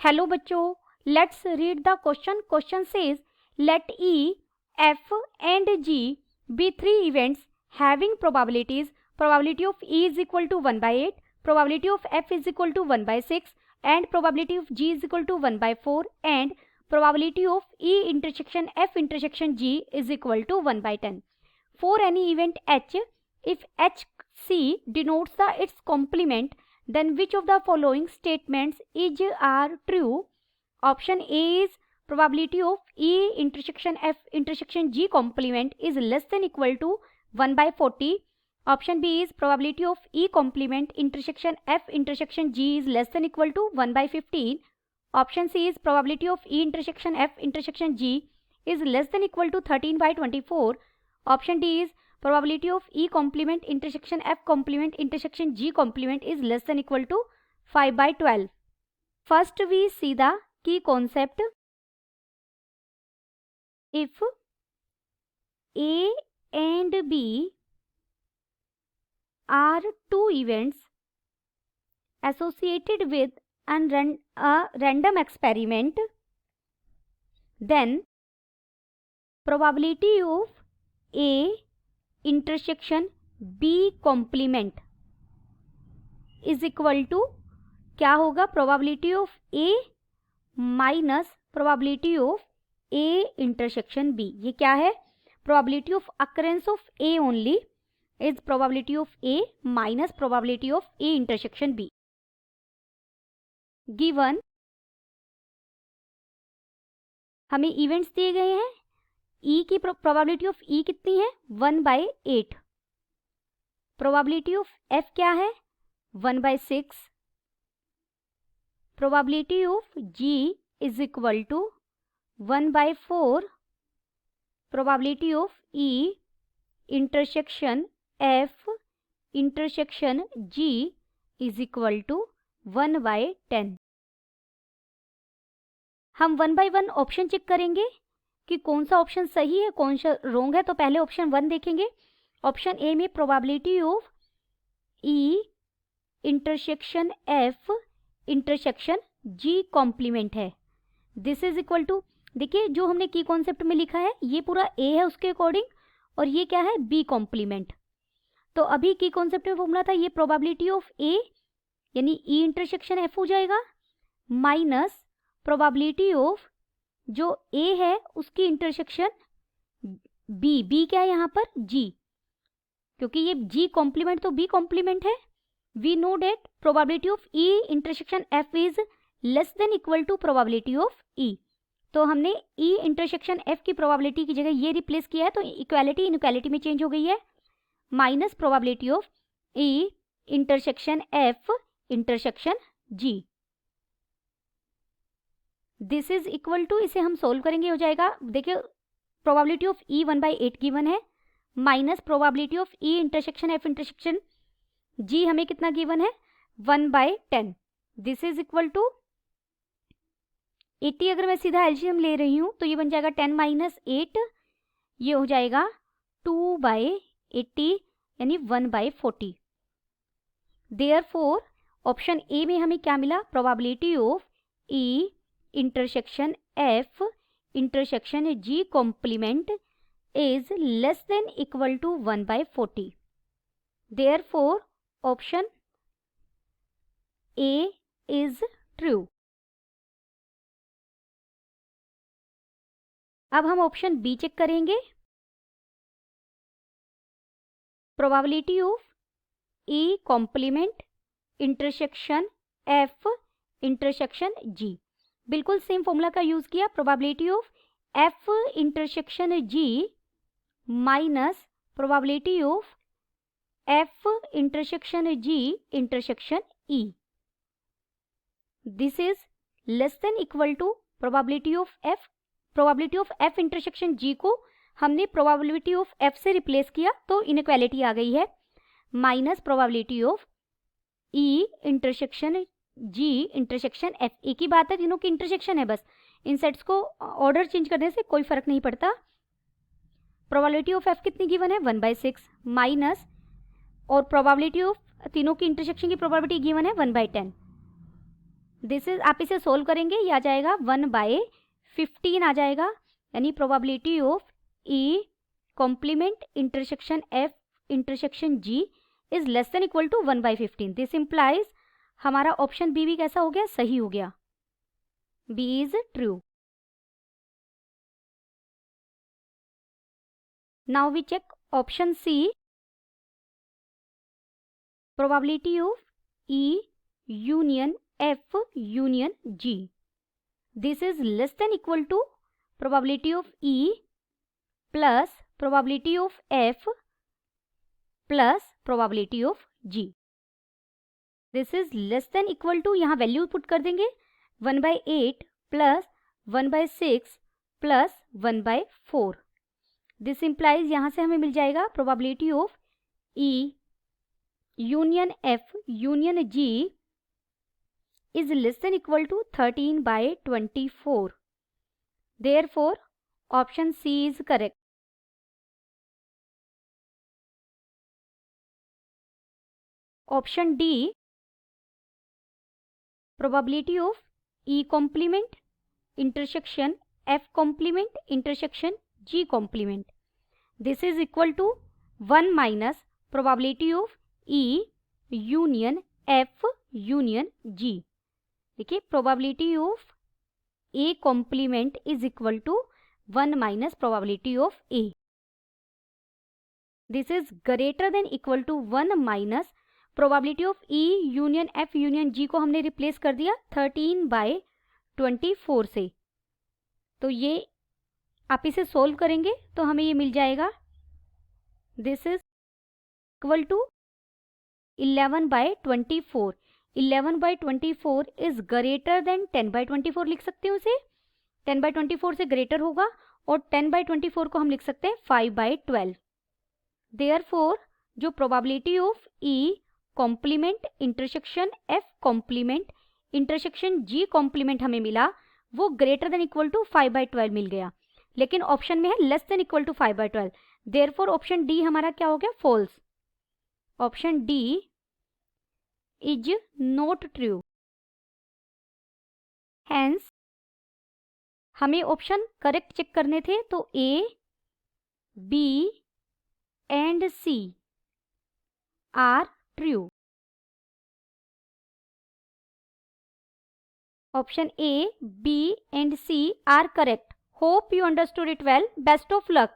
Hello बच्चों, let's read the question. Question says late E, F and G be three events having probabilities. Probability of E is equal to 1/8, probability of F is equal to 1/6 and probability of G is equal to 1/4 and probability of E intersection F intersection G is equal to 1/10. For any event H, if HC denotes its complement, then which of the following statements are true? Option A is probability of E intersection F intersection G complement is less than equal to 1/40. Option B is probability of E complement intersection F intersection G is less than equal to 1/15. Option C is probability of E intersection F intersection G is less than equal to 13/24. Option D is probability of E complement intersection F complement intersection G complement is less than equal to 5/12. First we see the key concept. If A and B are two events associated with a random experiment, then probability of A intersection B complement is equal to क्या होगा? probability of A minus probability of A intersection B. ये क्या है? probability of occurrence of A only is probability of A minus probability of A intersection B. Given हमें events दिए गए हैं. E की प्रोबेबिलिटी ऑफ E कितनी है? 1/8. प्रोबेबिलिटी ऑफ F क्या है? 1/6. Probability of G is equal to 1/4. Probability of E intersection F intersection G is equal to 1/10. हम 1/1 ऑप्शन चेक करेंगे कि कौन सा ऑप्शन सही है कौन सा रॉन्ग है. तो पहले ऑप्शन 1 देखेंगे. ऑप्शन ए में probability of E intersection F intersection G complement है. दिस इज इक्वल टू, देखिए जो हमने की कॉन्सेप्ट में लिखा है ये पूरा A है उसके अकॉर्डिंग और ये क्या है? B complement. तो अभी की कॉन्सेप्ट में फॉर्मूला था ये प्रोबेबिलिटी ऑफ A यानी E इंटरसेक्शन F हो जाएगा माइनस प्रोबेबिलिटी ऑफ जो A है उसकी इंटरसेक्शन B क्या है यहाँ पर? G. क्योंकि ये G कॉम्प्लीमेंट तो B कॉम्प्लीमेंट है. We know that probability of E intersection F is less than equal to probability of E. तो हमने E इंटरसेक्शन F की प्रोबेबिलिटी की जगह ये रिप्लेस किया है तो इक्वालिटी इनइक्वालिटी में चेंज हो गई है. Minus probability of E intersection F intersection G. This is equal to, इसे हम सोल्व करेंगे हो जाएगा. देखिए प्रोबेबिलिटी ऑफ E 1/8 गिवन है minus probability of E intersection F intersection G हमें कितना गिवन है? 1/10. This is equal to 80. अगर मैं सीधा एलसीएम ले रही हूं तो ये बन जाएगा 10 - 8. ये हो जाएगा 2/80 यानी 1/40. देयरफॉर ऑप्शन ए में हमें क्या मिला? Probability of E intersection F intersection G complement is less than equal to 1/40. Therefore option A is true. अब हम ऑप्शन बी चेक करेंगे. Probability of E complement intersection F intersection G. बिल्कुल same formula का use किया. Probability of F intersection G minus probability of F intersection G intersection E. This is less than equal to probability of F. Probability of F intersection G को हमने probability of F से replace किया तो inequality आ गई है. Minus probability of E intersection G intersection F. एक ही बात है, तीनों की इंटरसेक्शन है, बस इन सेट्स को ऑर्डर चेंज करने से कोई फर्क नहीं पड़ता. प्रोबेबिलिटी ऑफ F कितनी गिवन है? 1/6 माइनस और प्रोबेबिलिटी ऑफ तीनों की इंटरसेक्शन की प्रोबेबिलिटी गिवन है 1/10. दिस इज, आप इसे सोल्व करेंगे, ये आ जाएगा 1/15 आ जाएगा, यानी probability of E complement intersection F intersection G is less than equal to 1/15। This implies हमारा ऑप्शन बी भी कैसा हो गया, सही हो गया, B is true. Now we check option C, probability of E union F union G, this is less than equal to probability of E plus probability of F plus probability of G. This is less than equal to, यहाँ value put कर देंगे 1/8 plus 1/6 plus 1/4। This implies यहाँ से हमें मिल जाएगा probability of E union F union G is less than equal to 13/24। Therefore option C is correct. Option D, probability of E complement intersection F complement intersection G complement, this is equal to 1 minus probability of E union F union G. देखिए probability of A complement is equal to 1 minus probability of A, this is greater than equal to 1 minus probability of E union F union जी को हमने replace कर दिया 13/24 से। तो ये आप इसे सोल्व करेंगे तो हमें ये मिल जाएगा, this is equal to 11/24। 11/24 is greater than 10/24 लिख सकते हैं उसे, 10/24 से ग्रेटर होगा, और 10/24 को हम लिख सकते हैं 5/12। देयरफॉर जो probability of E complement intersection F complement intersection G complement हमें मिला, वो ग्रेटर देन इक्वल टू 5/12 मिल गया, लेकिन ऑप्शन में है less than equal to 5/12। Therefore option D हमारा क्या हो गया, false. Option D is not true. Hence हमें ऑप्शन करेक्ट चेक करने थे, तो A B and C are true. Option A, B and C are correct. Hope you understood it well. Best of luck.